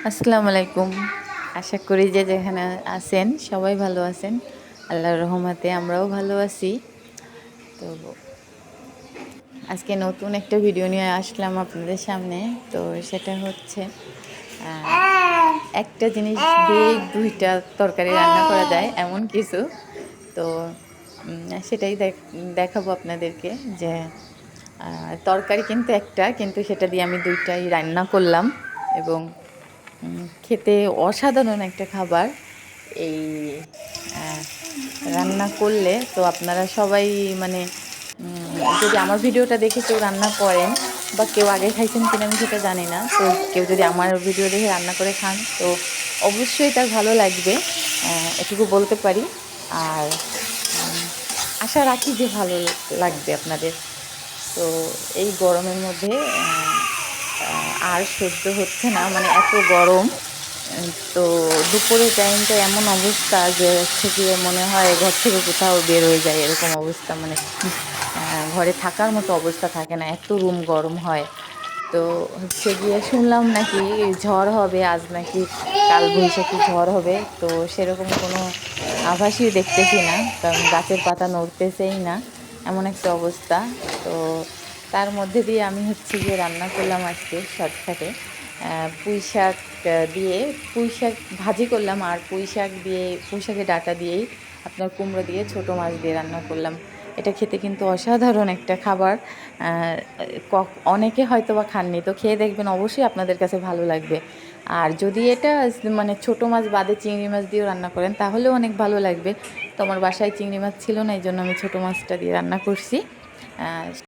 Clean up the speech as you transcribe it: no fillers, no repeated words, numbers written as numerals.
আসসালামু আলাইকুম। আশা করি যে যেখানে আছেন সবাই ভালো আছেন। আল্লাহর রহমতে আমরাও ভালো আছি। তো আজকে নতুন একটা ভিডিও নিয়ে আসলাম আপনাদের সামনে। তো সেটা হচ্ছে আ একটা জিনিস দিয়েই ২ টা তরকারি রান্না করা যায় এমন কিছু। তো সেটাই দেখাবো আপনাদেরকে যে আ তরকারি কিন্তু একটা, কিন্তু সেটা দিয়ে আমি ২ টাই রান্না করলাম এবং খেতে অসাধারণ একটা খাবার। এই আ রান্না করলে তো আপনারা সবাই মানে যদি আমার ভিডিওটা দেখে কেউ রান্না করেন বা কেউ আগে খাইছেন কিনা আমি সেটা জানি না। তো কেউ যদি আমার ভিডিও দেখে রান্না করে খান তো অবশ্যই তার ভালো লাগবে। এটুকু বলতে পারি। আর উম আশা রাখি যে ভালো লাগবে আপনাদের। তো এই গরমের মধ্যে আর সহ্য হচ্ছে না, মানে এত গরম। তো দুপুরের টাইমটা এমন অবস্থা যে হচ্ছে গিয়ে মনে হয় ঘর থেকে কোথাও বের হয়ে যায় এরকম অবস্থা, মানে ঘরে থাকার মতো অবস্থা থাকে না, এত রুম গরম হয়। তো হচ্ছে গিয়ে শুনলাম নাকি ঝড় হবে আজ, নাকি কাল বৈশাখী ঝড় হবে। তো সেরকম কোনো আভাসই দেখতেছি না, কারণ গাছের পাতা নড়তেছেই না, এমন একটা অবস্থা। তো তার মধ্যে দিয়ে আমি হচ্ছে গিয়ে রান্না করলাম আজকে শর্টকাটে পুঁই শাক দিয়ে পুঁই শাক ভাজি করলাম, আর পুঁই শাক দিয়ে পুঁই শাকের ডাঁটা দিয়েই আপনার কুমড়ো দিয়ে ছোটো মাছ দিয়ে রান্না করলাম। এটা খেতে কিন্তু অসাধারণ একটা খাবার। আ অনেকে হয়তোবা খাননি, তো খেয়ে দেখবেন অবশ্যই আপনাদের কাছে ভালো লাগবে। আর যদি এটা মানে ছোটো মাছ বাদে চিংড়ি মাছ দিয়েও রান্না করেন তাহলেও অনেক ভালো লাগবে। তো আমার বাসায় চিংড়ি মাছ ছিল না, এইজন্য আমি ছোটো মাছটা দিয়ে রান্না করছি।